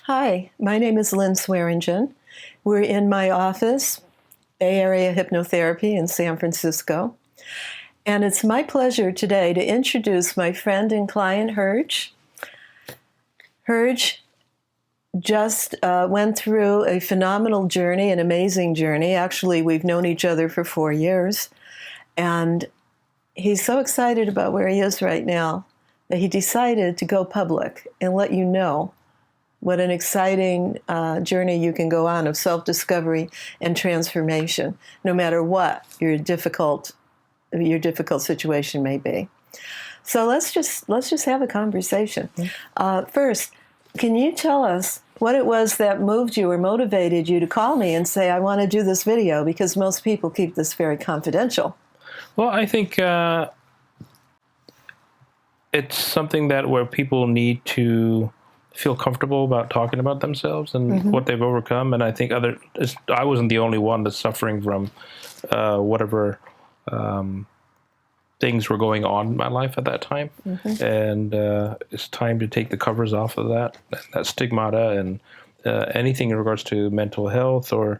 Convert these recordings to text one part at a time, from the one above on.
Hi, my name is Lynn Swearingen. We're in my office, Bay Area Hypnotherapy in San Francisco. And it's my pleasure today to introduce my friend and client, Herge. Herge just went through a phenomenal journey, an amazing journey. Actually, we've known each other for 4 years. And he's so excited about where he is right now that he decided to go public and let you know what an exciting journey you can go on of self-discovery and transformation, no matter what your difficult situation may be. So let's just have a conversation. First, can you tell us what it was that moved you or motivated you to call me and say, I want to do this video? Because most people keep this very confidential. Well, I think it's something that where people need to feel comfortable about talking about themselves and what they've overcome. And I think I wasn't the only one that's suffering from whatever things were going on in my life at that time. And it's time to take the covers off of that stigmata and anything in regards to mental health or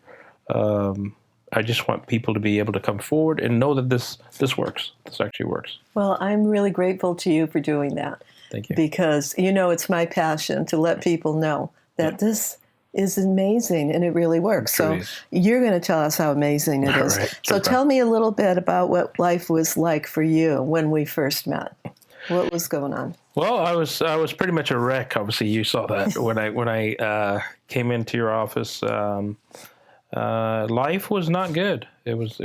I just want people to be able to come forward and know that this works. This actually works. Well, I'm really grateful to you for doing that. Thank you. Because, it's my passion to let people know that this is amazing and it really works. So you're going to tell us how amazing it is. Right. So tell me a little bit about what life was like for you when we first met. What was going on? Well, I was pretty much a wreck. Obviously, you saw that when I came into your office. Life was not good. I was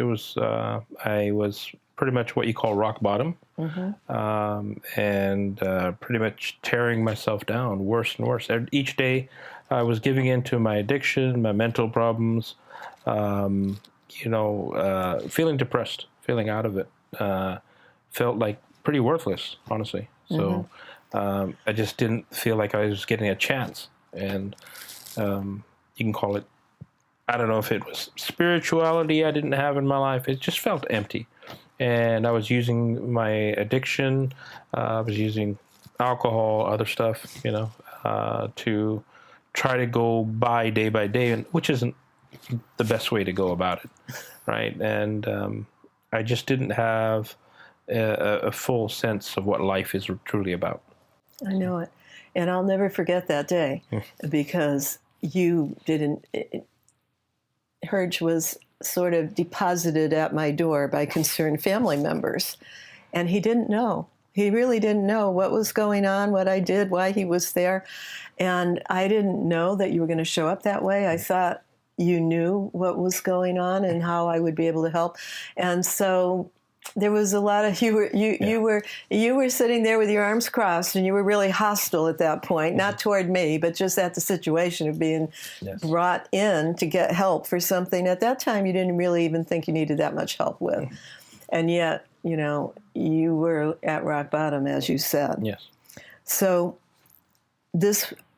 pretty much what you call rock bottom, and pretty much tearing myself down, worse and worse. Each day, I was giving in to my addiction, my mental problems, feeling depressed, feeling out of it, felt like pretty worthless, honestly. So I just didn't feel like I was getting a chance, and you can call it, I don't know if it was spirituality I didn't have in my life. It just felt empty. And I was using my addiction. I was using alcohol, other stuff, to try to go by day, which isn't the best way to go about it, right? And I just didn't have a full sense of what life is truly about. I know it. And I'll never forget that day because you didn't... Herge was sort of deposited at my door by concerned family members. And he didn't know. He really didn't know what was going on, what I did, why he was there. And I didn't know that you were going to show up that way. I thought you knew what was going on and how I would be able to help. And so there was a lot of you were sitting there with your arms crossed, and you were really hostile at that point, not toward me, but just at the situation of being brought in to get help for something at that time you didn't really even think you needed that much help with. And yet, you were at rock bottom, as you said. Yes. So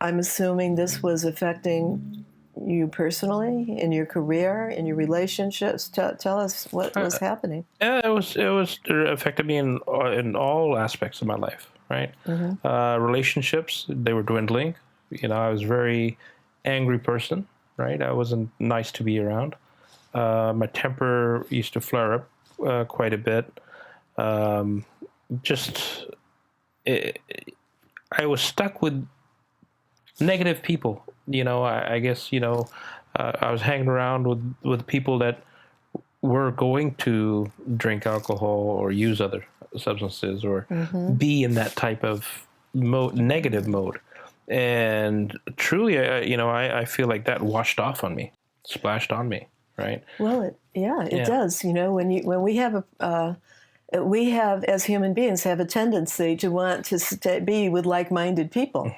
I'm assuming this was affecting you personally, in your career, in your relationships. Tell us what was happening. Yeah, it was affected me in all aspects of my life, right? Relationships, they were dwindling. I was a very angry person, right? I wasn't nice to be around. My temper used to flare up quite a bit. I was stuck with negative people. I guess, I was hanging around with people that were going to drink alcohol or use other substances or be in that type of negative mode. And truly, I feel like that washed off on me, splashed on me, right? Well, it does. When we have, as human beings, have a tendency to want to be with like-minded people.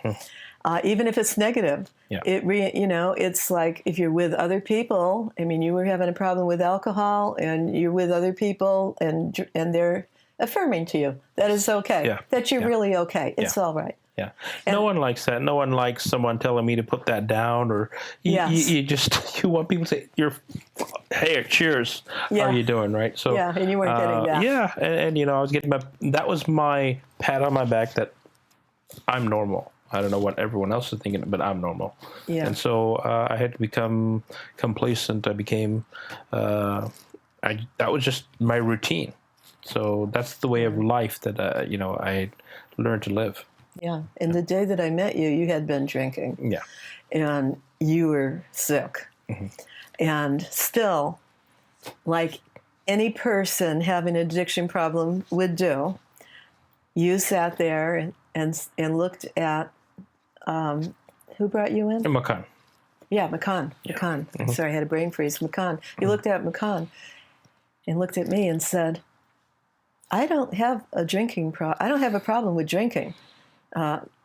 Even if it's negative, it's like if you're with other people. I mean, you were having a problem with alcohol, and you're with other people, and they're affirming to you that it's okay, that you're really okay. It's all right. Yeah. And no one likes that. No one likes someone telling me to put that down, or you want people to say, hey, cheers. How are you doing? Right. So, and you weren't getting that. And I was getting that was my pat on my back that I'm normal. I don't know what everyone else is thinking, but I'm normal. Yeah. And so I had to become complacent. I became, that was just my routine. So that's the way of life that, I learned to live. Yeah. And the day that I met you, you had been drinking. Yeah. And you were sick. And still, like any person having an addiction problem would do, you sat there and looked at, who brought you in? Makan. Yeah, Makan. Makan. Sorry, I had a brain freeze. Makan. You looked at Makan and looked at me and said, I don't have a I don't have a problem with drinking,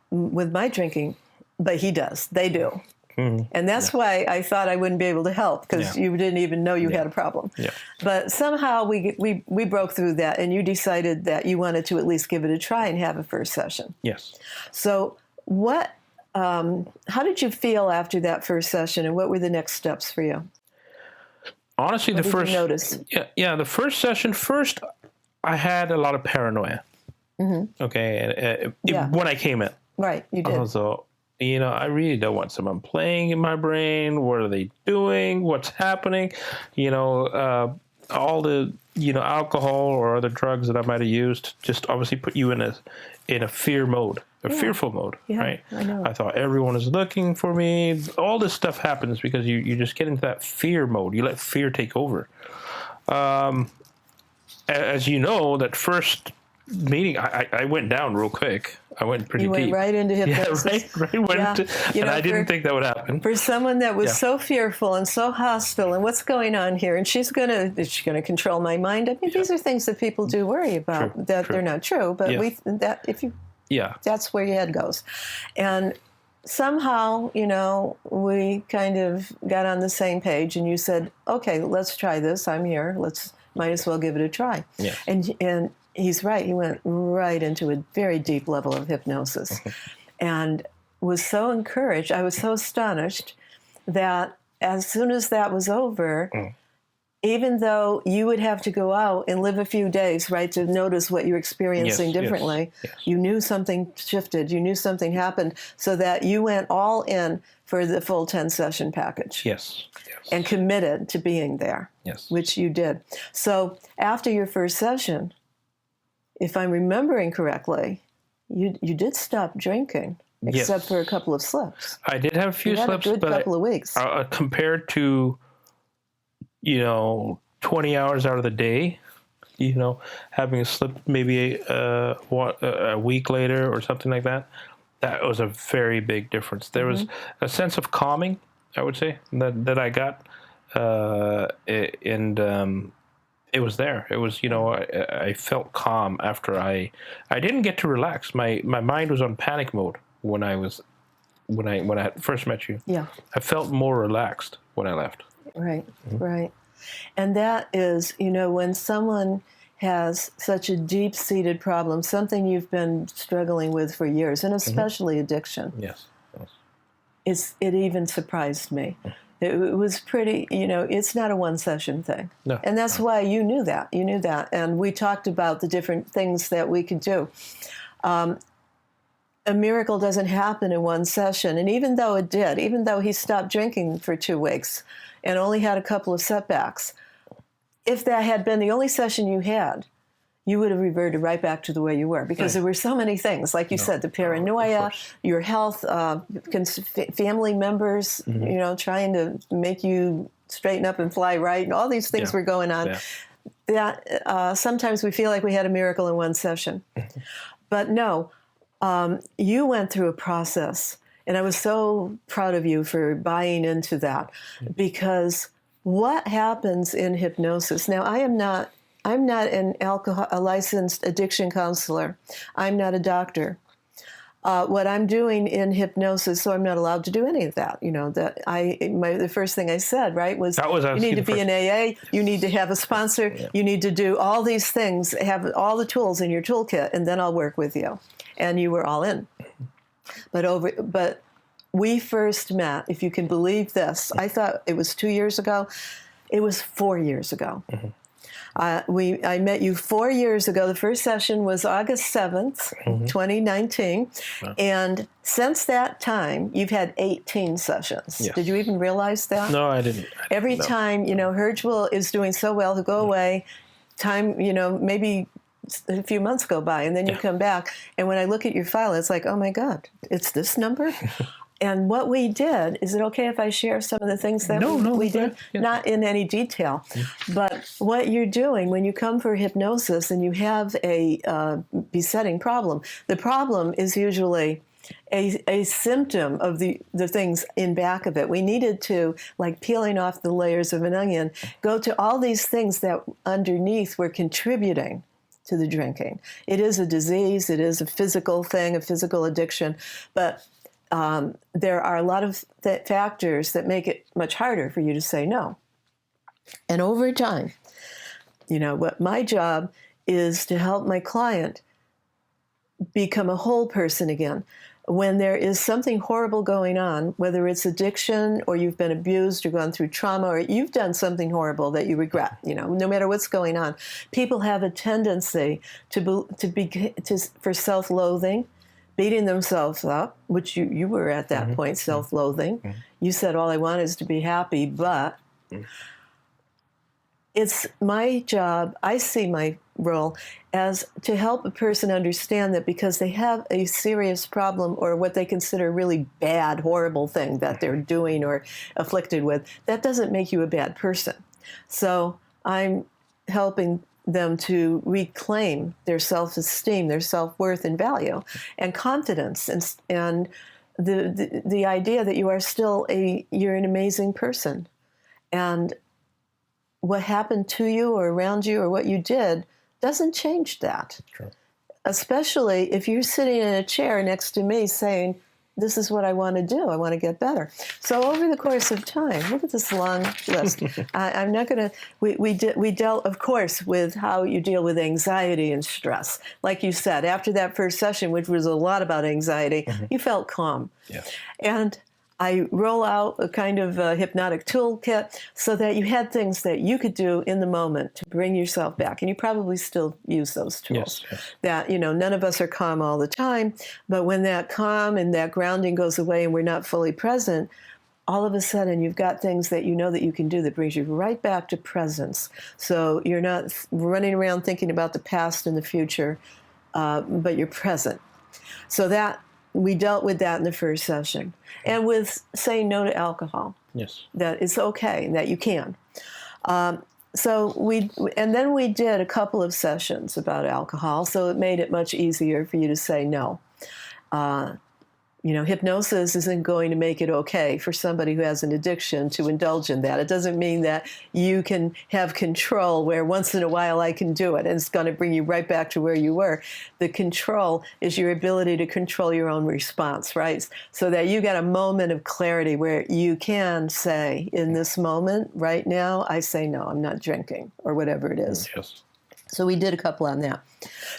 with my drinking, but he does. They do. And that's why I thought I wouldn't be able to help, because you didn't even know you had a problem. Yeah. But somehow we broke through that, and you decided that you wanted to at least give it a try and have a first session. Yes. So how did you feel after that first session, and what were the next steps for you? Honestly, what did you notice? The first session, I had a lot of paranoia. Okay, when I came in. Right, you did. So, I really don't want someone playing in my brain. What are they doing? What's happening? All the, alcohol or other drugs that I might have used just obviously put you in a fear mode, fearful mode, right? I know. I thought everyone is looking for me. All this stuff happens because you just get into that fear mode. You let fear take over. As you know, that first meeting, I went down real quick. I went pretty deep. You went right into hypnosis. And I didn't think that would happen. For someone that was so fearful and so hostile, and what's going on here? And is she going to control my mind? I mean, these are things that people do worry about. They're not true, but that's where your head goes. And somehow, we kind of got on the same page, and you said, "Okay, let's try this. I'm here. Might as well give it a try." Yeah. And he's right. He went right into a very deep level of hypnosis and was so encouraged. I was so astonished that as soon as that was over, even though you would have to go out and live a few days, right, to notice what you're experiencing differently, you knew something shifted. You knew something happened, so that you went all in for the full 10-session package. Yes. And committed to being there. Yes. Which you did. So after your first session, if I'm remembering correctly, you did stop drinking, except for a couple of slips. I did have a few slips, but couple of weeks. Compared to, 20 hours out of the day, having a slip maybe a week later or something like that, that was a very big difference. There was a sense of calming, I would say, that I got, and it was there. It was, I felt calm after I didn't get to relax. My mind was on panic mode when I first met you. Yeah. I felt more relaxed when I left. Right, right. And that is, when someone has such a deep-seated problem, something you've been struggling with for years, and especially addiction. Yes. It even surprised me. It was pretty, it's not a one-session thing. No. And that's why you knew that. You knew that. And we talked about the different things that we could do. A miracle doesn't happen in one session. And even though it did, even though he stopped drinking for 2 weeks and only had a couple of setbacks, if that had been the only session you had, you would have reverted right back to the way you were, because there were so many things, like you said, the paranoia, your health, family members, trying to make you straighten up and fly right, and all these things were going on. Yeah. That sometimes we feel like we had a miracle in one session, but no, you went through a process, and I was so proud of you for buying into that, because what happens in hypnosis? Now, I'm not a licensed addiction counselor. I'm not a doctor. What I'm doing in hypnosis, so I'm not allowed to do any of that. The first thing I said, right, was you need to be in AA, you need to have a sponsor, you need to do all these things, have all the tools in your toolkit, and then I'll work with you. And you were all in. But we first met, if you can believe this, I thought it was 2 years ago. It was 4 years ago. I met you 4 years ago. The first session was August 7th, 2019. Wow. And since that time, you've had 18 sessions. Yes. Did you even realize that? No, I didn't. Every time, Hergewell is doing so well, he'll go away. Time, maybe a few months go by, and then you come back. And when I look at your file, it's like, oh my God, it's this number? And what we did, is it okay if I share some of the things that we did? Yeah. Not in any detail, but what you're doing when you come for hypnosis and you have a besetting problem, the problem is usually a symptom of the things in back of it. We needed to, like peeling off the layers of an onion, go to all these things that underneath were contributing to the drinking. It is a disease, it is a physical thing, a physical addiction, but there are a lot of factors that make it much harder for you to say no. And over time, what my job is to help my client become a whole person again. When there is something horrible going on, whether it's addiction or you've been abused or gone through trauma or you've done something horrible that you regret, no matter what's going on, people have a tendency for self-loathing, beating themselves up, which you were at that point, self-loathing. You said, all I want is to be happy, but it's my job, I see my role as to help a person understand that because they have a serious problem or what they consider a really bad, horrible thing that they're doing or afflicted with, that doesn't make you a bad person. So I'm helping them to reclaim their self-esteem, their self-worth and value and confidence and the idea that you are still you're an amazing person. And what happened to you or around you or what you did doesn't change that. Sure. Especially if you're sitting in a chair next to me saying, this is what I want to do. I want to get better. So over the course of time, look at this long list. I'm not going to, we dealt, of course, with how you deal with anxiety and stress. Like you said, after that first session, which was a lot about anxiety, you felt calm. Yeah. And I roll out a kind of hypnotic toolkit so that you had things that you could do in the moment to bring yourself back. And you probably still use those tools. Yes. That, none of us are calm all the time. But when that calm and that grounding goes away and we're not fully present, all of a sudden you've got things that you know that you can do that brings you right back to presence. So you're not running around thinking about the past and the future, but you're present. So that we dealt with that in the first session. And with saying no to alcohol. Yes. That it's okay, that you can. So then we did a couple of sessions about alcohol, so it made it much easier for you to say no. Hypnosis isn't going to make it okay for somebody who has an addiction to indulge in that. It doesn't mean that you can have control where once in a while I can do it and it's going to bring you right back to where you were. The control is your ability to control your own response, right? So that you got a moment of clarity where you can say, in this moment, right now, I say no, I'm not drinking, or whatever it is. Yes. So we did a couple on that.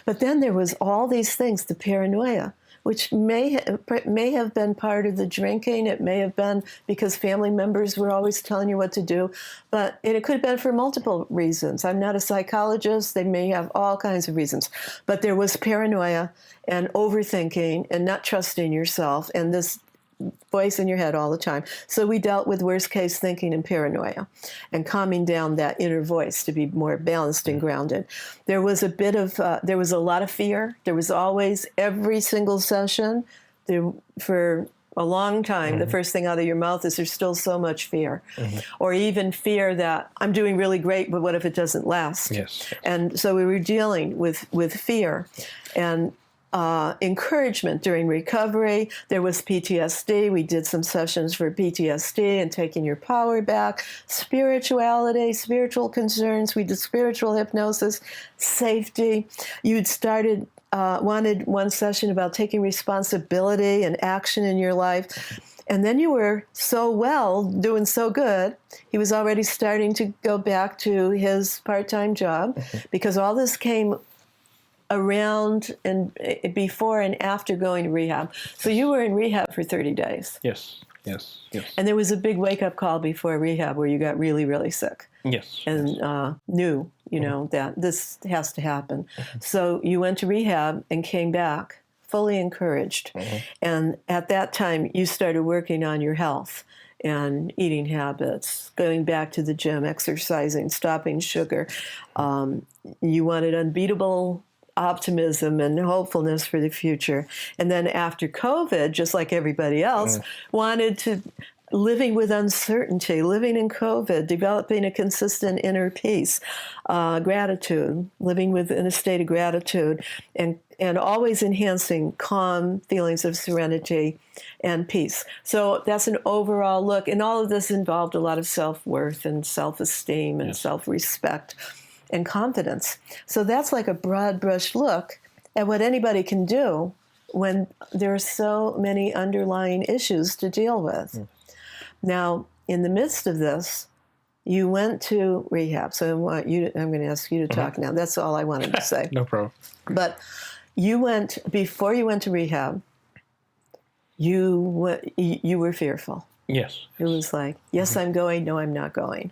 But then there was all these things, the paranoia, which may have been part of the drinking. It may have been because family members were always telling you what to do. And it could have been for multiple reasons. I'm not a psychologist. They may have all kinds of reasons. But there was paranoia and overthinking and not trusting yourself and this voice in your head all the time. So we dealt with worst case thinking and paranoia and calming down that inner voice to be more balanced and grounded. There was there was a lot of fear. There was always, every single session, for a long time, the first thing out of your mouth is, there's still so much fear. Or even fear that I'm doing really great, but what if it doesn't last? Yes. And so we were dealing with fear and encouragement during recovery. There was PTSD. We did some sessions for PTSD and taking your power back. Spirituality, spiritual concerns. We did spiritual hypnosis, safety. You'd wanted one session about taking responsibility and action in your life. And then you were so well, doing so good, he was already starting to go back to his part-time job because all this came around and before and after going to rehab. So you were in rehab for 30 days. Yes. And there was a big wake-up call before rehab where you got really, really sick. Yes. and knew, that this has to happen. So you went to rehab and came back fully encouraged. And at that time, you started working on your health and eating habits, going back to the gym, exercising, stopping sugar. You wanted unbeatable optimism and hopefulness for the future. And then after COVID, just like everybody else, wanted to living with uncertainty, living in COVID, developing a consistent inner peace, gratitude, living in a state of gratitude, and always enhancing calm feelings of serenity and peace. So that's an overall look. And all of this involved a lot of self-worth and self-esteem and self-respect and confidence. So that's like a broad brush look at what anybody can do when there are so many underlying issues to deal with. Now, in the midst of this, you went to rehab. So I'm going to ask you to talk now. That's all I wanted to say. No problem. But before you went to rehab, you were fearful. Yes. It was like, yes, I'm going. No, I'm not going.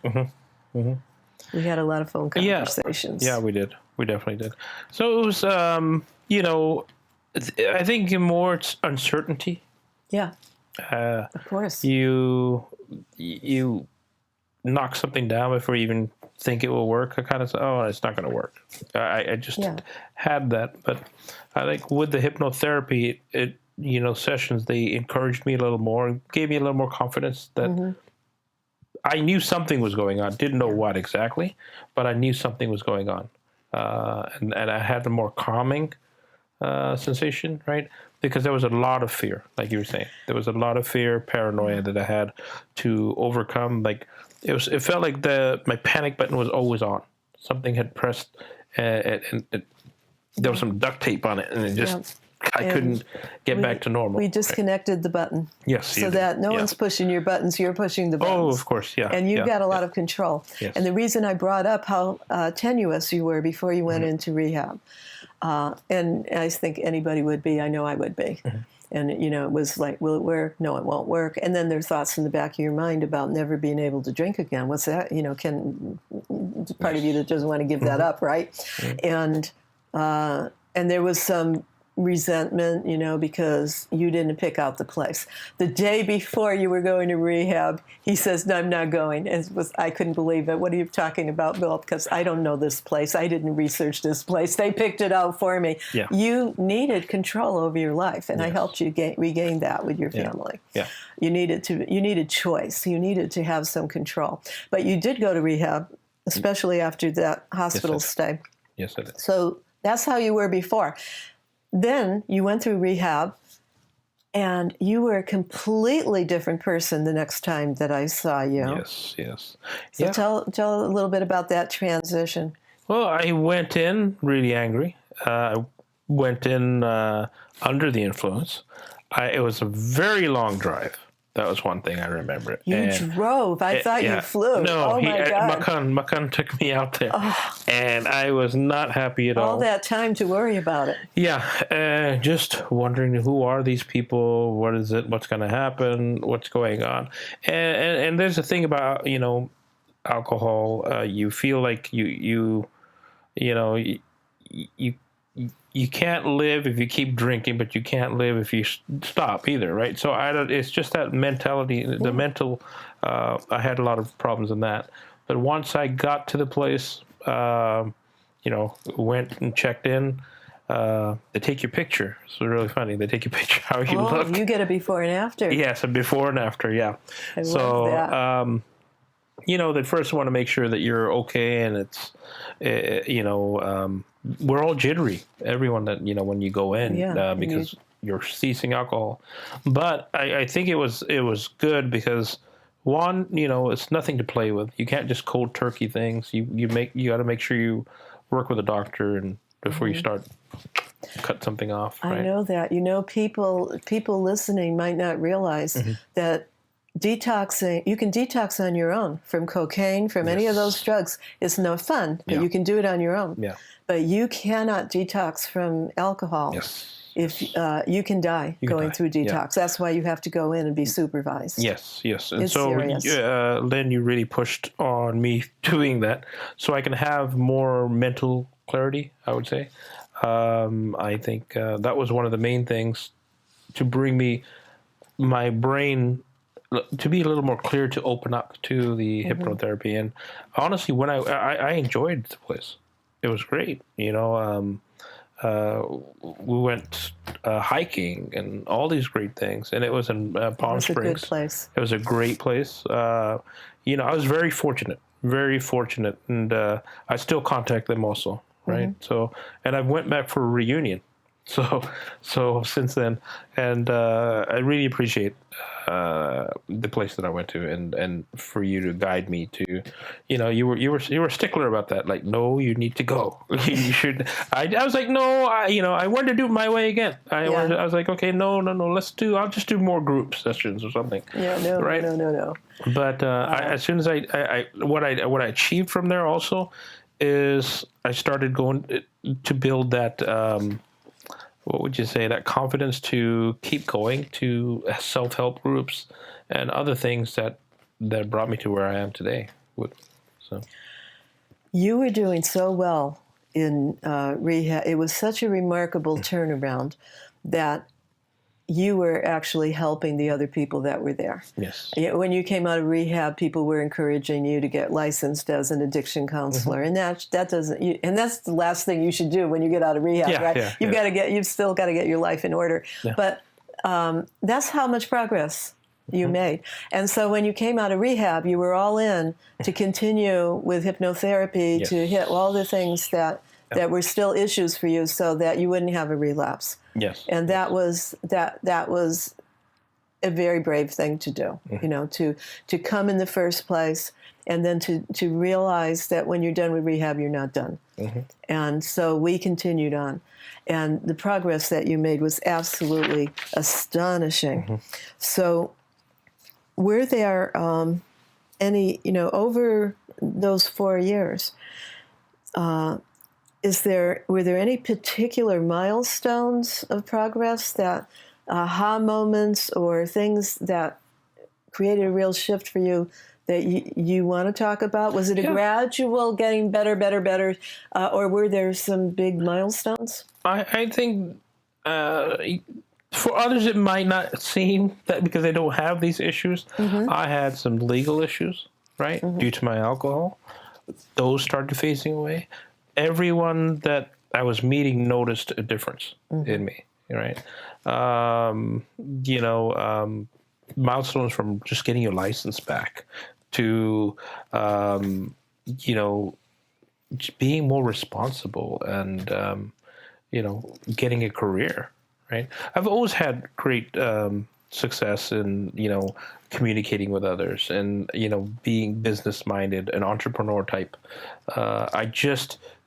We had a lot of phone conversations. Yeah, we did. We definitely did. So it was, I think more it's uncertainty. Yeah. Of course. You knock something down before you even think it will work. I kind of say, oh, it's not going to work. I just had that. But I think with the hypnotherapy, sessions, they encouraged me a little more, gave me a little more confidence that I knew something was going on. Didn't know what exactly, but I knew something was going on. And I had a more calming sensation, right? Because there was a lot of fear, like you were saying. There was a lot of fear, paranoia that I had to overcome. Like it felt like my panic button was always on. Something had pressed, and there was some duct tape on it, and it just I couldn't get back to normal. We disconnected the button. Yes, so that no one's pushing your buttons, you're pushing the buttons. Oh, of course, yeah. And you've got a lot of control. Yes. And the reason I brought up how tenuous you were before you went into rehab. And I think anybody would be. I know I would be. And, it was like, will it work? No, it won't work. And then there are thoughts in the back of your mind about never being able to drink again. What's that? Can part of you that doesn't want to give that up, right? And there was some resentment, because you didn't pick out the place. The day before you were going to rehab, he says, no, I'm not going. I couldn't believe it. What are you talking about, Bill? Because I don't know this place. I didn't research this place. They picked it out for me. Yeah. You needed control over your life, and I helped you regain that with your family. Yeah. You needed choice. You needed to have some control. But you did go to rehab, especially after that hospital stay. Yes, I did. So that's how you were before. Then you went through rehab, and you were a completely different person the next time that I saw you. Yes. So tell a little bit about that transition. Well, I went in really angry. I went in under the influence. It was a very long drive. That was one thing I remember. You drove. I thought you flew. No, my God. Makan took me out there, and I was not happy at all. All that time to worry about it. Yeah, just wondering who are these people? What is it? What's going to happen? What's going on? And there's a thing about alcohol. You feel like you can't live if you keep drinking, but you can't live if you stop either, right? So it's just that mentality, the mental. I had a lot of problems in that, but once I got to the place, went and checked in. They take your picture. It's really funny. They take your picture how you look. You get a before and after. Yes, a before and after. Yeah. I love that. They first want to make sure that you're okay, and it's, we're all jittery. Everyone that when you go in, because you're ceasing alcohol. But I think it was good because one, it's nothing to play with. You can't just cold turkey things. You got to make sure you work with a doctor and before you start cut something off. Right? I know that. People listening might not realize that detoxing, you can detox on your own from cocaine, from any of those drugs. It's no fun, but you can do it on your own. Yeah. But you cannot detox from alcohol. Yes. if you can die going through detox. That's why you have to go in and be supervised. Yes. And it's so, serious. Lynn, you really pushed on me doing that so I can have more mental clarity, I would say. I think that was one of the main things to bring my brain to be a little more clear, to open up to the hypnotherapy. And honestly, when I enjoyed the place, it was great. We went hiking and all these great things, and it was in Palm Springs. It was a good place. It was a great place. I was very fortunate, and I still contact them also, right? So, and I went back for a reunion. So since then, and I really appreciate the place that I went to, and for you to guide me to, you were a stickler about that. Like, no, you need to go. You should. I was like, no, I wanted to do it my way again. I was like, okay, no, I'll just do more group sessions or something. Yeah, no, right? No. But as soon as what I achieved from there also is I started going to build that. What would you say, that confidence to keep going to self-help groups and other things that brought me to where I am today. So you were doing so well in rehab. It was such a remarkable turnaround that you were actually helping the other people that were there. Yes. When you came out of rehab, people were encouraging you to get licensed as an addiction counselor, and that doesn't. And that's the last thing you should do when you get out of rehab, right? You've still got to get your life in order. Yeah. But that's how much progress you made. And so when you came out of rehab, you were all in to continue with hypnotherapy to hit all the things that were still issues for you, so that you wouldn't have a relapse. Yes. And that was a very brave thing to do, to come in the first place, and then to realize that when you're done with rehab, you're not done. And so we continued on. And the progress that you made was absolutely astonishing. So were there any, over those 4 years, were there any particular milestones of progress, that aha moments or things that created a real shift for you that you want to talk about? Was it a gradual getting better, or were there some big milestones? I think for others it might not seem that, because they don't have these issues. I had some legal issues, right, due to my alcohol. Those started phasing away. Everyone that I was meeting noticed a difference in me, right? Milestones from just getting your license back to, being more responsible and, getting a career, right? I've always had great success in, communicating with others and, being business-minded, an entrepreneur type.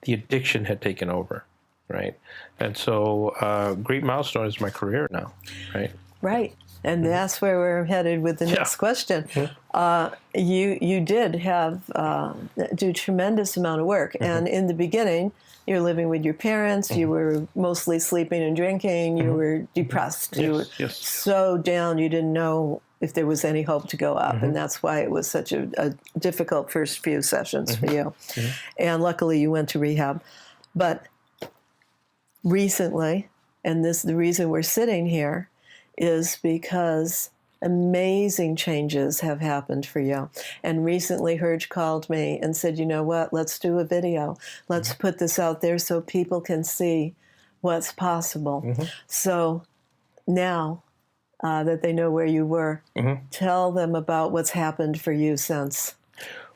The addiction had taken over, right? And so great milestone is my career now, right? Right. And that's where we're headed with the next question. You did do tremendous amount of work. And in the beginning, you're living with your parents. You were mostly sleeping and drinking. You were depressed. You were so down, you didn't know if there was any hope to go up. And that's why it was such a difficult first few sessions for you. And luckily you went to rehab. But recently, and the reason we're sitting here is because amazing changes have happened for you. And recently Herge called me and said, you know what, let's do a video. Let's put this out there so people can see what's possible. So now that they know where you were, tell them about what's happened for you since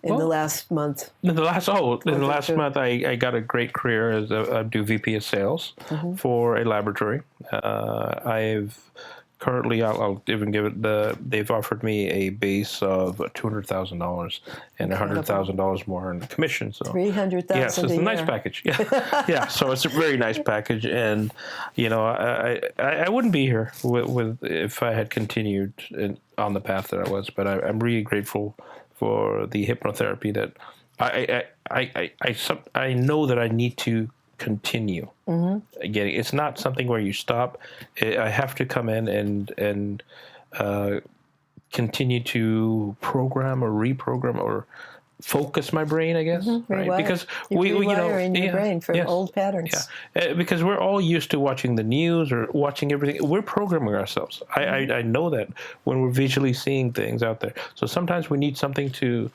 in the last month. In the last month, I got a great career as I do VP of sales for a laboratory. I've currently, I'll even give it they've offered me a base of $200,000 and $100,000 more in commission. So $300,000. Yes, it's a nice package. Yeah, so it's a very nice package, and I wouldn't be here with if I had continued on the path that I was. But I'm really grateful for the hypnotherapy that I know that I need to continue getting. It's not something where you stop. I have to come in and continue to program or reprogram or focus my brain, I guess, right? Because you're rewiring your brain from old patterns. Yeah, because we're all used to watching the news or watching everything. We're programming ourselves. I know that when we're visually seeing things out there. So sometimes we need something to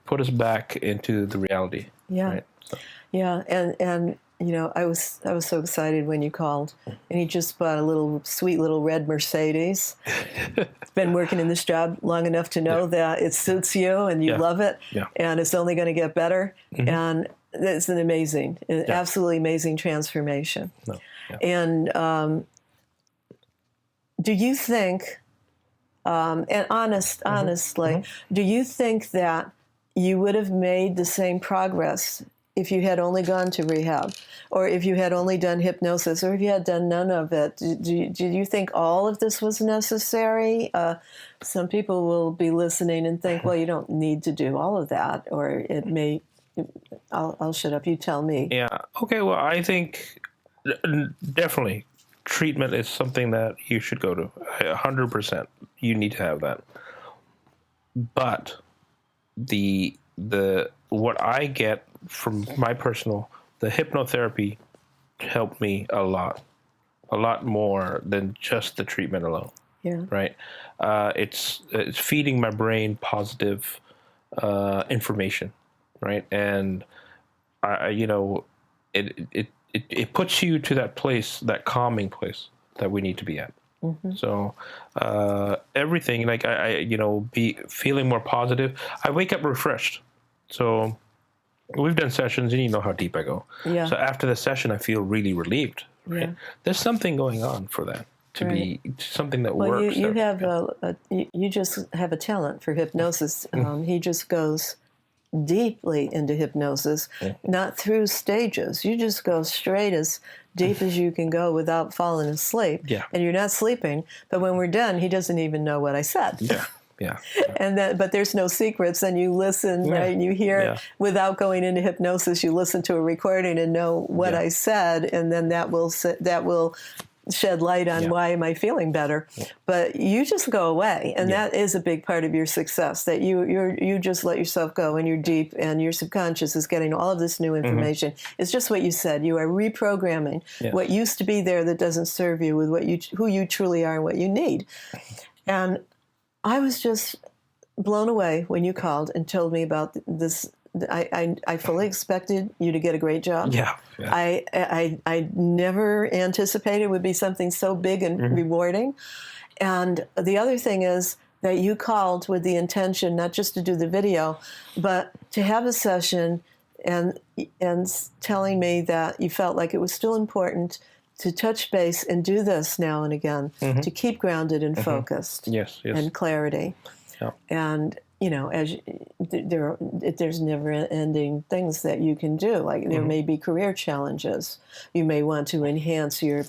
put us back into the reality. Yeah, right? So. Yeah, and you know, I was so excited when you called, and he just bought a sweet little red Mercedes. Been working in this job long enough to know that it suits you and you love it, and it's only going to get better. And it's an absolutely amazing transformation. And do you think, and honestly, do you think that you would have made the same progress if you had only gone to rehab, or if you had only done hypnosis, or if you had done none of it? Do you think all of this was necessary? Some people will be listening and think, well, you don't need to do all of that, or it may. I'll shut up. You tell me. Yeah. Okay. Well, I think definitely treatment is something that you should go to. 100%. You need to have that. But the what I get from my personal, the hypnotherapy helped me a lot more than just the treatment alone. Yeah. Right. It's feeding my brain positive information. Right. And it puts you to that place, that calming place that we need to be at. So everything, like be feeling more positive. I wake up refreshed. So we've done sessions, and you know how deep I go. Yeah. So after the session, I feel really relieved. Right. Yeah. There's something going on for that to be something that works. You have you just have a talent for hypnosis. He just goes deeply into hypnosis, not through stages. You just go straight as deep as you can go without falling asleep. Yeah. And you're not sleeping. But when we're done, he doesn't even know what I said. Yeah. Yeah. But there's no secrets, and you listen, right? And you hear without going into hypnosis. You listen to a recording and know what I said, and then that will shed light on why am I feeling better. But you just go away, and that is a big part of your success. That you just let yourself go, and you're deep, and your subconscious is getting all of this new information. It's just what you said. You are reprogramming what used to be there that doesn't serve you with who you truly are and what you need. And I was just blown away when you called and told me about this. I fully expected you to get a great job. Yeah. I never anticipated it would be something so big and rewarding. And the other thing is that you called with the intention not just to do the video, but to have a session and telling me that you felt like it was still important to touch base and do this now and again, to keep grounded and focused, and clarity. Yeah. And there's never-ending things that you can do. Like there may be career challenges. You may want to enhance your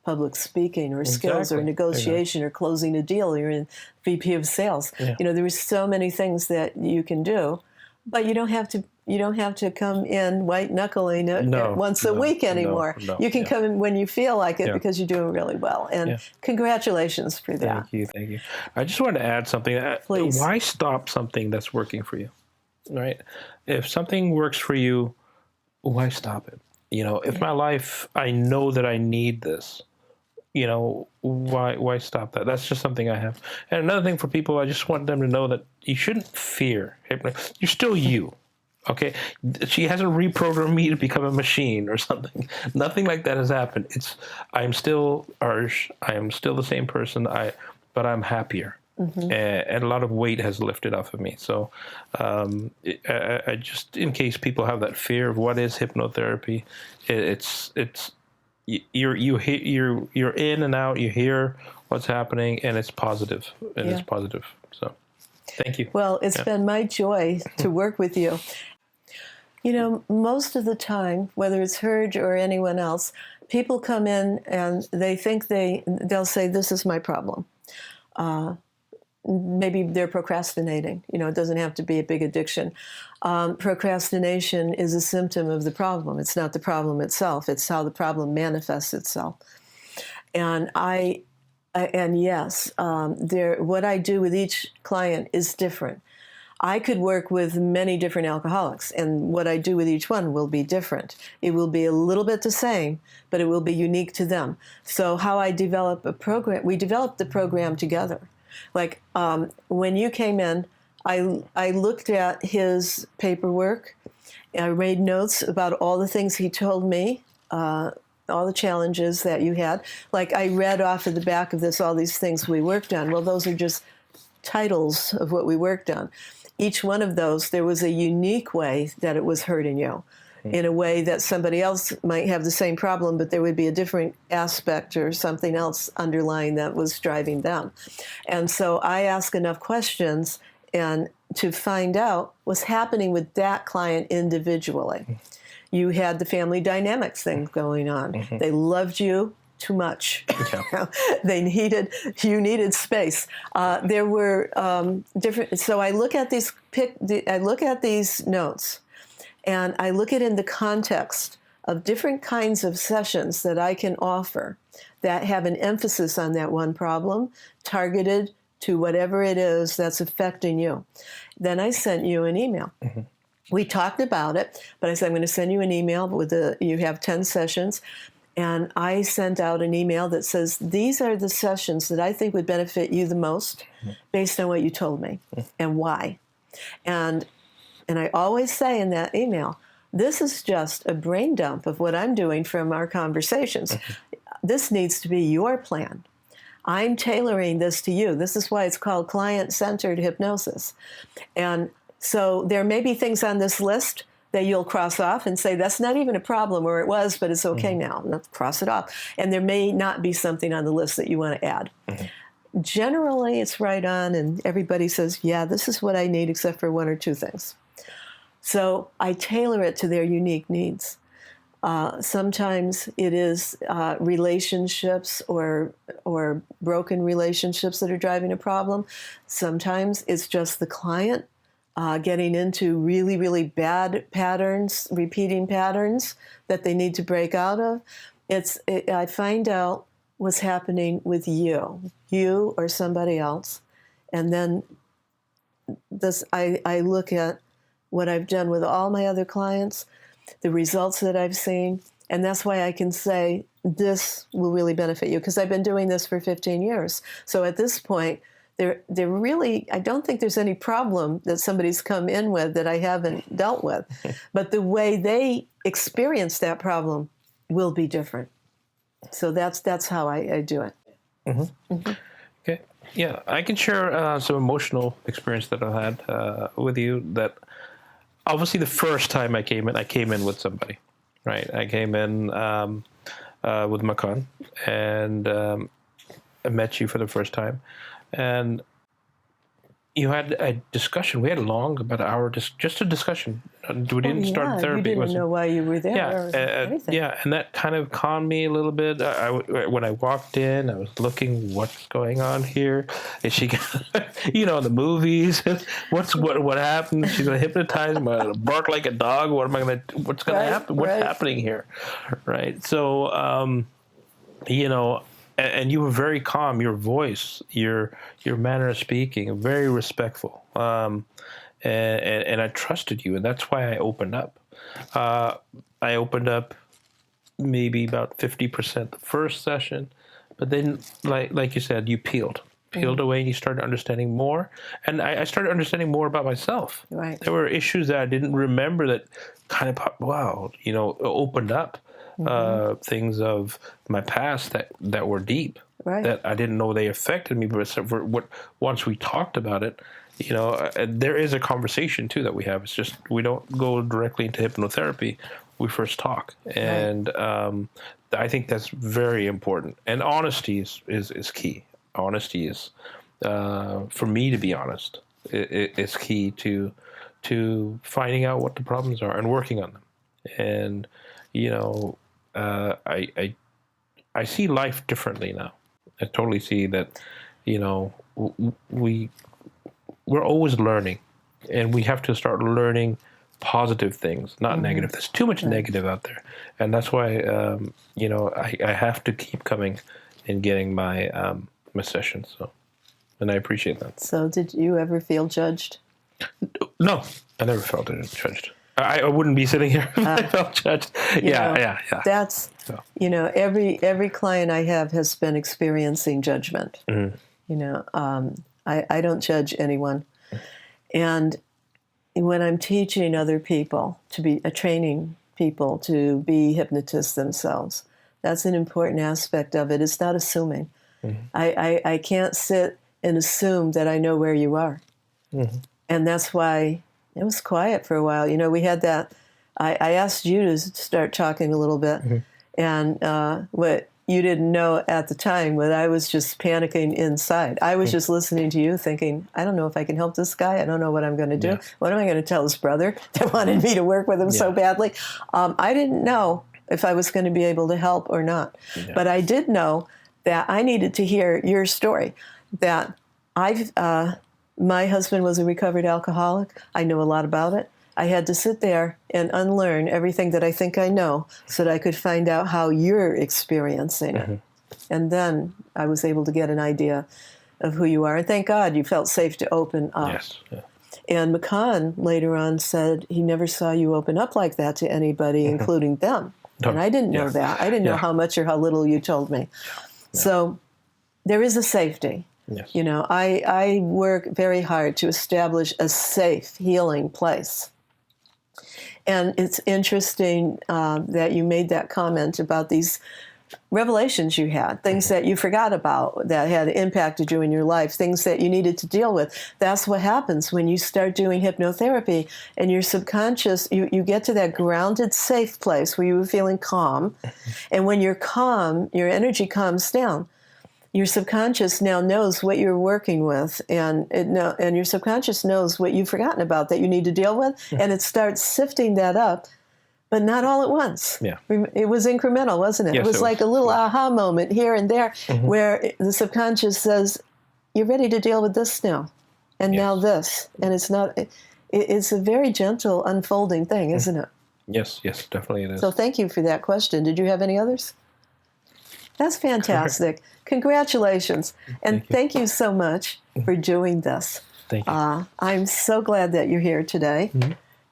public speaking or skills or negotiation or closing a deal. You're in VP of sales. Yeah. There are so many things that you can do, but you don't have to. You don't have to come in white knuckling once a week anymore. You can come in when you feel like it because you're doing really well. And congratulations for that. Thank you. I just wanted to add something. Please. Why stop something that's working for you? Right? If something works for you, why stop it? If my life, I know that I need this. Why stop that? That's just something I have. And another thing for people, I just want them to know that you shouldn't fear hypnosis. You're still you. Okay, she hasn't reprogrammed me to become a machine or something. Nothing like that has happened. I'm still Arj. I am still the same person. But I'm happier, and a lot of weight has lifted off of me. So, I just, in case people have that fear of what is hypnotherapy, you're in and out. You hear what's happening, and it's positive. It's positive. So, thank you. Well, it's been my joy to work with you. Most of the time, whether it's Herge or anyone else, people come in and they think they'll say, this is my problem. maybe they're procrastinating. It doesn't have to be a big addiction. Procrastination is a symptom of the problem. It's not the problem itself. It's how the problem manifests itself. And yes, what I do with each client is different. I could work with many different alcoholics, and what I do with each one will be different. It will be a little bit the same, but it will be unique to them. So how I develop a program, we developed the program together. Like when you came in, I looked at his paperwork. I made notes about all the things he told me, all the challenges that you had. Like I read off of the back of this all these things we worked on. Well, those are just titles of what we worked on. Each one of those, there was a unique way that it was hurting you, in a way that somebody else might have the same problem, but there would be a different aspect or something else underlying that was driving them. And so I ask enough questions and to find out what's happening with that client individually. You had the family dynamics thing going on. They loved you too much. Yeah. You needed space. There were different. So I look at these notes, and I look at it in the context of different kinds of sessions that I can offer that have an emphasis on that one problem, targeted to whatever it is that's affecting you. Then I sent you an email. We talked about it, but I said, I'm going to send you an email you have 10 sessions. And I sent out an email that says, these are the sessions that I think would benefit you the most based on what you told me and why. And I always say in that email, this is just a brain dump of what I'm doing from our conversations. This needs to be your plan. I'm tailoring this to you. This is why it's called client-centered hypnosis. And so there may be things on this list that you'll cross off and say, that's not even a problem, or it was, but it's okay now. Let's cross it off. And there may not be something on the list that you want to add. Generally, it's right on, and everybody says, yeah, this is what I need, except for one or two things. So I tailor it to their unique needs. Sometimes it is relationships or broken relationships that are driving a problem. Sometimes it's just the client getting into really, really bad patterns, repeating patterns that they need to break out of. I find out what's happening with you or somebody else, and then I look at what I've done with all my other clients, the results that I've seen, and that's why I can say this will really benefit you, because I've been doing this for 15 years. So at this point, They're really, I don't think there's any problem that somebody's come in with that I haven't dealt with. But the way they experience that problem will be different. So that's how I do it. Okay. Yeah, I can share some emotional experience that I had with you. That obviously the first time I came in with somebody, right? I came in with Makan, and I met you for the first time. And you had a discussion. We had about an hour, just a discussion. We didn't start therapy. You didn't know why you were there. Yeah, and that kind of calmed me a little bit. When I walked in, I was looking, what's going on here? Is she, the movies? What happened? She's gonna hypnotize me, bark like a dog. What's gonna happen? What's happening here? Right. So, and you were very calm. Your voice, your manner of speaking, very respectful. And I trusted you, and that's why I opened up. I opened up maybe about 50% the first session, but then, like you said, you peeled away, and you started understanding more. And I started understanding more about myself. Right. There were issues that I didn't remember that kind of opened up. Things of my past that were deep, that I didn't know they affected me. But once we talked about it, there is a conversation too that we have. It's just we don't go directly into hypnotherapy. We first talk, and I think that's very important. And honesty is key. Honesty is, for me to be honest, it's key to finding out what the problems are and working on them. And I see life differently now. I totally see that we're always learning, and we have to start learning positive things, not negative. There's too much negative out there, and that's why I have to keep coming and getting my my sessions. So, and I appreciate that. So, did you ever feel judged? No, I never felt judged. I wouldn't be sitting here if I felt judged. Yeah. That's every client I have has been experiencing judgment. I don't judge anyone, and when I'm teaching other people to be training people to be hypnotists themselves, that's an important aspect of it. It's not assuming. I can't sit and assume that I know where you are, and that's why it was quiet for a while. We had that. I asked you to start talking a little bit, and what you didn't know at the time, but I was just panicking inside. I was just listening to you thinking, I don't know if I can help this guy. I don't know what I'm going to do. Yeah. What am I going to tell his brother that wanted me to work with him so badly? I didn't know if I was going to be able to help or not. Yeah. But I did know that I needed to hear your story, that my husband was a recovered alcoholic. I know a lot about it. I had to sit there and unlearn everything that I think I know so that I could find out how you're experiencing it. And then I was able to get an idea of who you are. And thank God you felt safe to open up. Yes. Yeah. And McCann later on said he never saw you open up like that to anybody, including them. And I didn't know that. I didn't know how much or how little you told me. So there is a safety. Yes. I work very hard to establish a safe, healing place. And it's interesting that you made that comment about these revelations you had, things that you forgot about that had impacted you in your life, things that you needed to deal with. That's what happens when you start doing hypnotherapy and your subconscious, you get to that grounded, safe place where you were feeling calm. And when you're calm, your energy calms down. Your subconscious now knows what you're working with, and your subconscious knows what you've forgotten about that you need to deal with, and it starts sifting that up, but not all at once. Yeah. It was incremental, wasn't it? Yes, it was like a little aha moment here and there where the subconscious says, you're ready to deal with this now, and now this. And it's a very gentle unfolding thing, isn't it? Yes, definitely it is. So thank you for that question. Did you have any others? That's fantastic. Congratulations. And thank you so much for doing this. Thank you. I'm so glad that you're here today.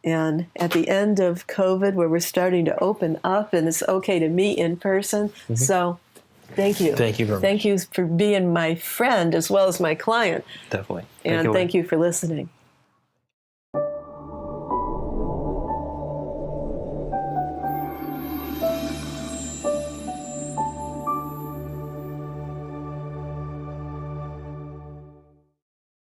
And at the end of COVID, where we're starting to open up and it's okay to meet in person. So thank you. Thank you very much. Thank you for being my friend as well as my client. Definitely. And thank you for listening.